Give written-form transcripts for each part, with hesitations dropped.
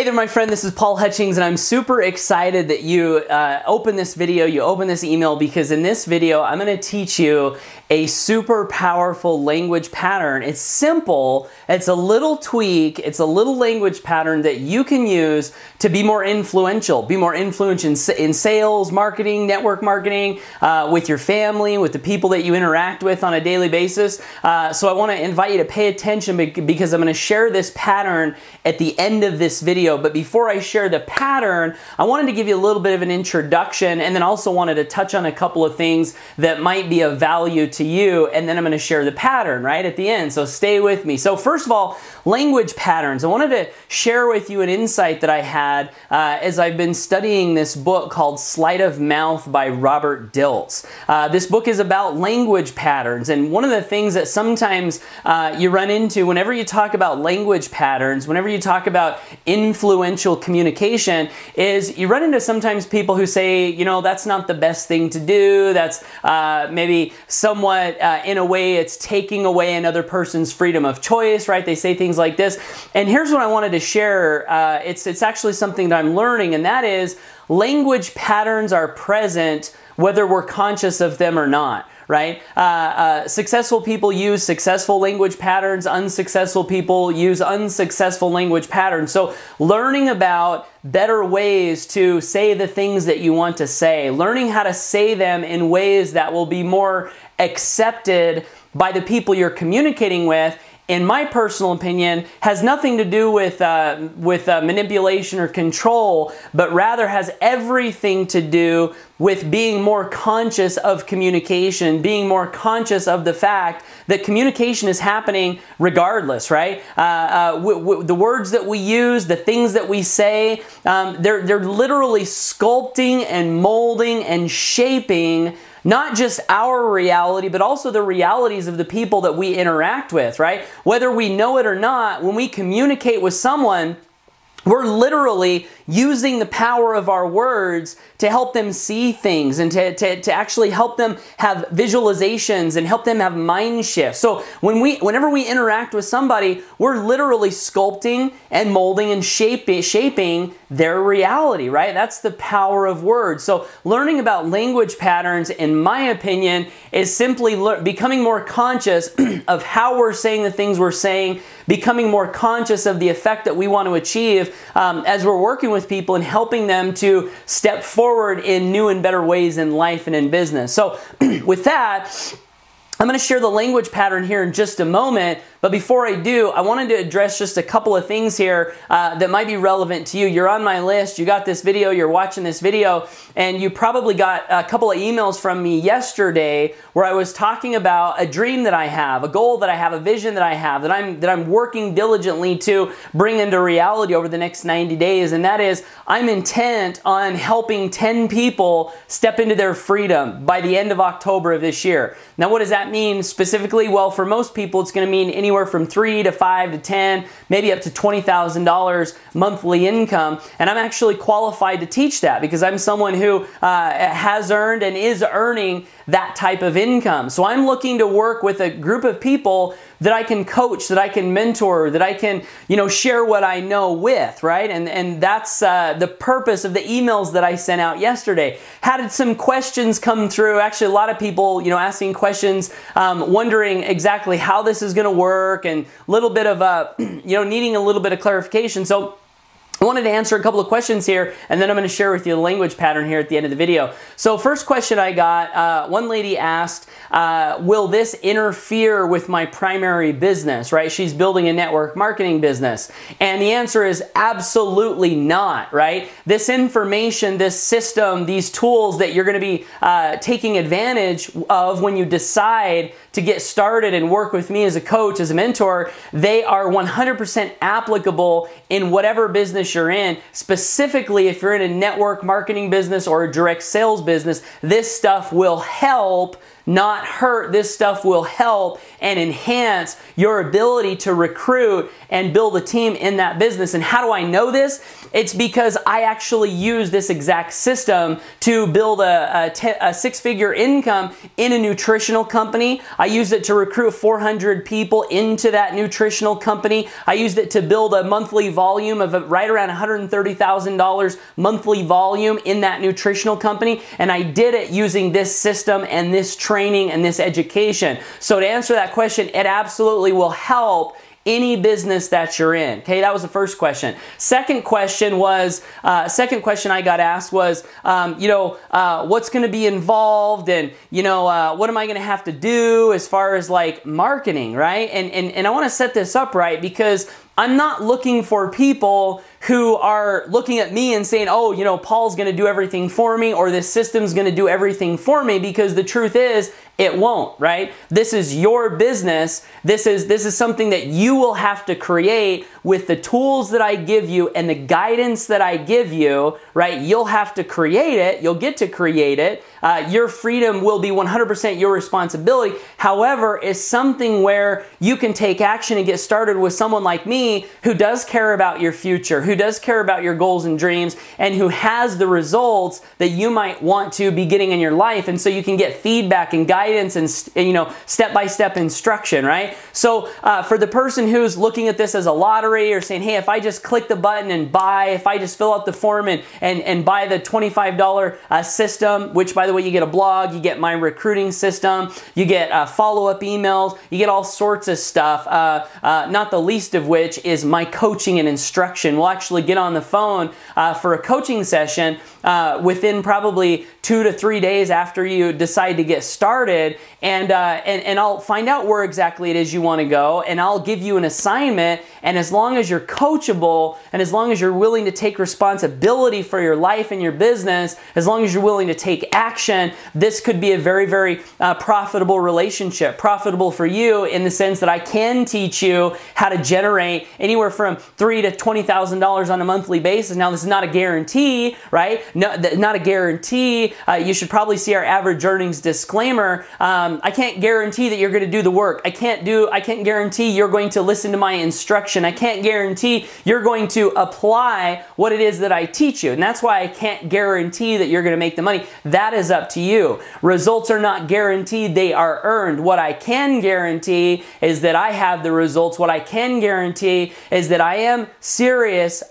Hey there, my friend, this is Paul Hutchings, and I'm super excited that you open this video, you open this email, because in this video, I'm going to teach you a super powerful language pattern. It's simple, it's a little tweak, it's a little language pattern that you can use to be more influential in sales, marketing, network marketing, with your family, with the people that you interact with on a daily basis. So I want to invite you to pay attention because I'm going to share this pattern at the end of this video. But before I share the pattern, I wanted to give you a little bit of an introduction, and then also wanted to touch on a couple of things that might be of value to you, and then I'm going to share the pattern right at the end, so stay with me. So first of all, language patterns. I wanted to share with you an insight that I had as I've been studying this book called Sleight of Mouth by Robert Dilts. This book is about language patterns, and one of the things that sometimes you run into whenever you talk about language patterns, whenever you talk about influential communication, is you run into sometimes people who say, you know, that's not the best thing to do, that's maybe somewhat in a way it's taking away another person's freedom of choice, right? They say things like this. And here's what I wanted to share. It's actually something that I'm learning, and that is language patterns are present whether we're conscious of them or not. Right? Successful people use successful language patterns. Unsuccessful people use unsuccessful language patterns. So learning about better ways to say the things that you want to say, learning how to say them in ways that will be more accepted by the people you're communicating with, in my personal opinion, has nothing to do with manipulation or control, but rather has everything to do with being more conscious of communication, being more conscious of the fact that communication is happening regardless, right? The words that we use, the things that we say, they're literally sculpting and molding and shaping not just our reality, but also the realities of the people that we interact with, right? Whether we know it or not, when we communicate with someone, we're literally using the power of our words to help them see things and to actually help them have visualizations and help them have mind shifts. So whenever we interact with somebody, we're literally sculpting and molding and shaping their reality, right? That's the power of words. So learning about language patterns, in my opinion, is simply becoming more conscious of how we're saying the things we're saying, becoming more conscious of the effect that we want to achieve as we're working with people and helping them to step forward in new and better ways in life and in business. So with that, I'm going to share the language pattern here in just a moment, but before I do, I wanted to address just a couple of things here that might be relevant to you. You're on my list, you got this video, you're watching this video, and you probably got a couple of emails from me yesterday where I was talking about a dream that I have, a goal that I have, a vision that I have, that I'm working diligently to bring into reality over the next 90 days, and that is I'm intent on helping 10 people step into their freedom by the end of October of this year. Now, what does that mean specifically? Well, for most people, it's going to mean anywhere from 3 to 5 to 10, maybe up to $20,000 monthly income. And I'm actually qualified to teach that because I'm someone who has earned and is earning that type of income. So I'm looking to work with a group of people that I can coach, that I can mentor, that I can, you know, share what I know with, right? And that's the purpose of the emails that I sent out yesterday. Had some questions come through. Actually, a lot of people, you know, asking questions, wondering exactly how this is going to work, and a little bit of, you know, needing a little bit of clarification. So I wanted to answer a couple of questions here, and then I'm going to share with you the language pattern here at the end of the video. So first question I got, one lady asked, will this interfere with my primary business, right? She's building a network marketing business. And the answer is absolutely not, right? This information, this system, these tools that you're going to be taking advantage of when you decide to get started and work with me as a coach, as a mentor, they are 100% applicable in whatever business you're in. Specifically, if you're in a network marketing business or a direct sales business, this stuff will help not hurt. This stuff will help and enhance your ability to recruit and build a team in that business. And how do I know this? It's because I actually use this exact system to build a six-figure income in a nutritional company. I used it to recruit 400 people into that nutritional company. I used it to build a monthly volume of right around $130,000 monthly volume in that nutritional company. And I did it using this system and this training and this education. So to answer that question, it absolutely will help any business that you're in. Okay, that was the first question. Second question I got asked was, what's going to be involved, and what am I going to have to do as far as like marketing, right? And I want to set this up right, because I'm not looking for people who are looking at me and saying, oh, Paul's going to do everything for me, or this system's going to do everything for me, because the truth is, it won't, right? This is your business. This is something that you will have to create with the tools that I give you and the guidance that I give you, right? You'll have to create it. You'll get to create it. Your freedom will be 100% your responsibility. However, it's something where you can take action and get started with someone like me who does care about your future, who does care about your goals and dreams, and who has the results that you might want to be getting in your life. And so you can get feedback and guidance and step-by-step instruction, right? So for the person who's looking at this as a lottery, or saying, hey, if I just click the button and buy, if I just fill out the form and buy the $25 system, which by the way, you get a blog, you get my recruiting system, you get follow-up emails, you get all sorts of stuff, not the least of which is my coaching and instruction. We'll actually get on the phone for a coaching session within probably 2 to 3 days after you decide to get started, and I'll find out where exactly it is you want to go, and I'll give you an assignment. And as long as you're coachable, and as long as you're willing to take responsibility for your life and your business, as long as you're willing to take action, this could be a very, very profitable relationship. Profitable for you in the sense that I can teach you how to generate anywhere from $3,000 to $20,000 on a monthly basis. Now, this is not a guarantee, right? No, not a guarantee. You should probably see our average earnings disclaimer. I can't guarantee that you're going to do the work. I can't guarantee you're going to listen to my instruction. I can't guarantee you're going to apply what it is that I teach you. And that's why I can't guarantee that you're going to make the money. That is up to you. Results are not guaranteed, they are earned. What I can guarantee is that I have the results. What I can guarantee is that I am serious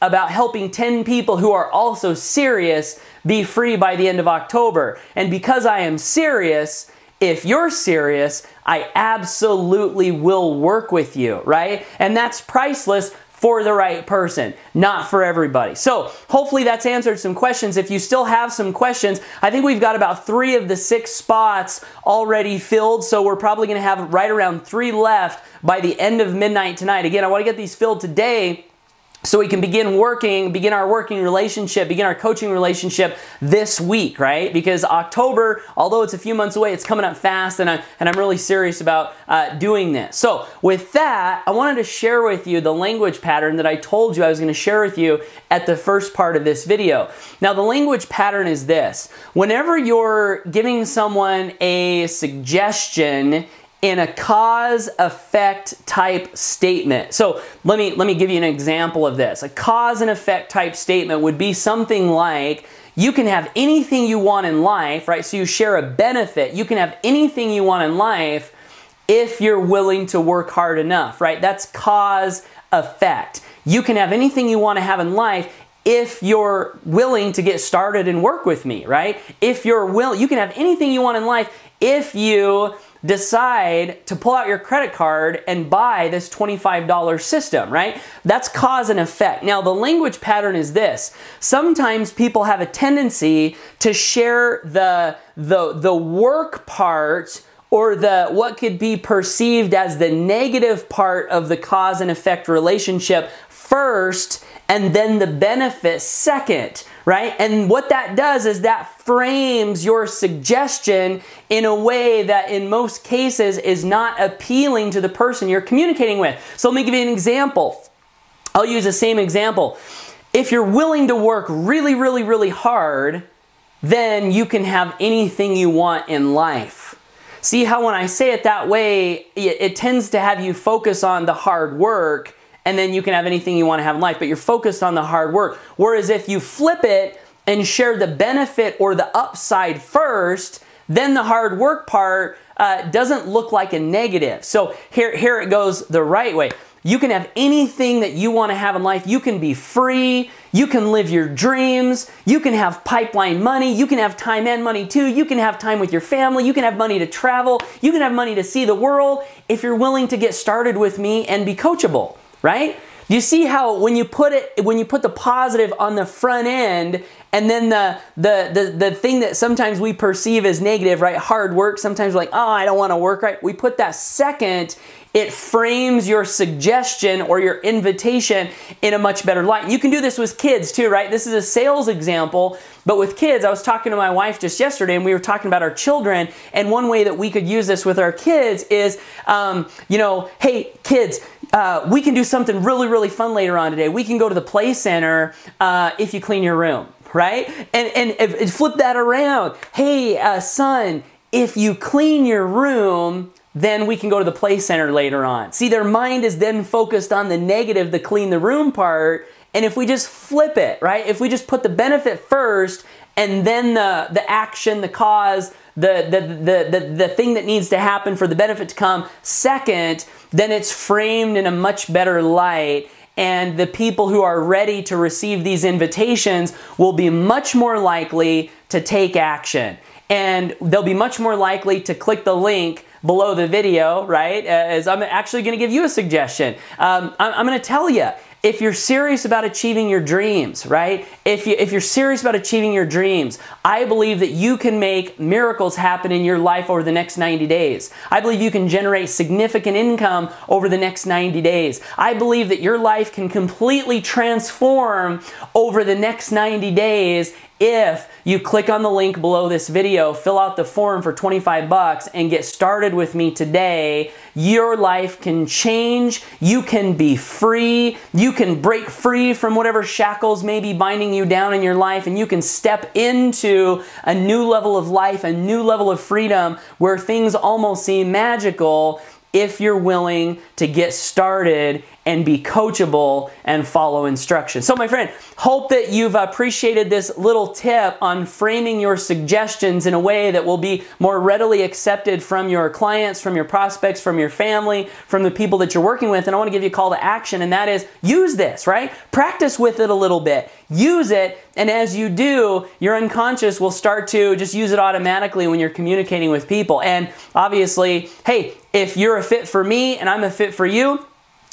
about helping 10 people who are also serious be free by the end of October. And because I am serious, if you're serious, I absolutely will work with you, right? And that's priceless for the right person, not for everybody. So hopefully that's answered some questions. If you still have some questions, I think we've got about 3 of the 6 spots already filled. So we're probably gonna have right around 3 left by the end of midnight tonight. Again, I wanna get these filled today so we can begin our working relationship, begin our coaching relationship this week, right? Because October, although it's a few months away, it's coming up fast, and I'm really serious about doing this. So with that, I wanted to share with you the language pattern that I told you I was going to share with you at the first part of this video. Now, the language pattern is this. Whenever you're giving someone a suggestion in a cause-effect type statement. So let me give you an example of this. A cause and effect type statement would be something like, you can have anything you want in life, right? So you share a benefit. You can have anything you want in life if you're willing to work hard enough, right? That's cause effect. You can have anything you want to have in life if you're willing to get started and work with me, right? If you're willing, you can have anything you want in life if you decide to pull out your credit card and buy this $25 system, right? That's cause and effect. Now, the language pattern is this. Sometimes people have a tendency to share the work part, or what could be perceived as the negative part of the cause and effect relationship first, and then the benefit second, right? And what that does is that frames your suggestion in a way that in most cases is not appealing to the person you're communicating with. So let me give you an example. I'll use the same example. If you're willing to work really, really, really hard, then you can have anything you want in life. See how when I say it that way, it tends to have you focus on the hard work, and then you can have anything you want to have in life, but you're focused on the hard work. Whereas if you flip it and share the benefit or the upside first, then the hard work part doesn't look like a negative. So here it goes the right way. You can have anything that you want to have in life. You can be free. You can live your dreams. You can have pipeline money. You can have time and money too. You can have time with your family. You can have money to travel. You can have money to see the world if you're willing to get started with me and be coachable, right? You see how when you put the positive on the front end, and then the thing that sometimes we perceive as negative, right? Hard work, sometimes we're like, oh, I don't want to work, right? We put that second, it frames your suggestion or your invitation in a much better light. And you can do this with kids too, right? This is a sales example, but with kids, I was talking to my wife just yesterday and we were talking about our children, and one way that we could use this with our kids is, you know, hey kids, we can do something really, really fun later on today. We can go to the play center if you clean your room, right? And flip that around. Hey, son, if you clean your room, then we can go to the play center later on. See, their mind is then focused on the negative, the clean the room part. And if we just flip it, right? If we just put the benefit first and then the action, the cause, the thing that needs to happen for the benefit to come second, then it's framed in a much better light. And the people who are ready to receive these invitations will be much more likely to take action. And they'll be much more likely to click the link below the video, right? As I'm actually going to give you a suggestion. I'm going to tell you, if you're serious about achieving your dreams, right? If you're serious about achieving your dreams, I believe that you can make miracles happen in your life over the next 90 days. I believe you can generate significant income over the next 90 days. I believe that your life can completely transform over the next 90 days if you click on the link below this video, fill out the form for 25 bucks and get started with me today. Your life can change. You can be free. You can break free from whatever shackles may be binding you down in your life, and you can step into a new level of life, a new level of freedom where things almost seem magical if you're willing to get started and be coachable and follow instructions. So my friend, hope that you've appreciated this little tip on framing your suggestions in a way that will be more readily accepted from your clients, from your prospects, from your family, from the people that you're working with. And I want to give you a call to action, and that is use this, right? Practice with it a little bit. Use it, and as you do, your unconscious will start to just use it automatically when you're communicating with people. And obviously, hey, if you're a fit for me and I'm a fit for you,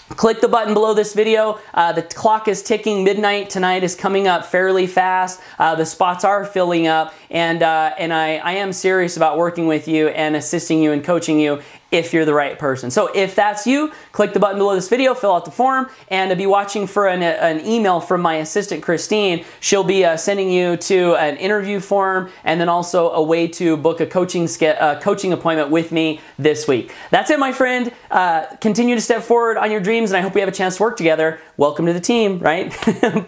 click the button below this video. The clock is ticking. Midnight tonight is coming up fairly fast. The spots are filling up, and I am serious about working with you and assisting you and coaching you if you're the right person. So if that's you, click the button below this video, fill out the form, and be watching for an email from my assistant, Christine. She'll be sending you to an interview form and then also a way to book a coaching appointment with me this week. That's it, my friend. Continue to step forward on your dreams, and I hope we have a chance to work together. Welcome to the team, right?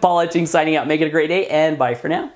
Paul Etching signing out. Make it a great day, and bye for now.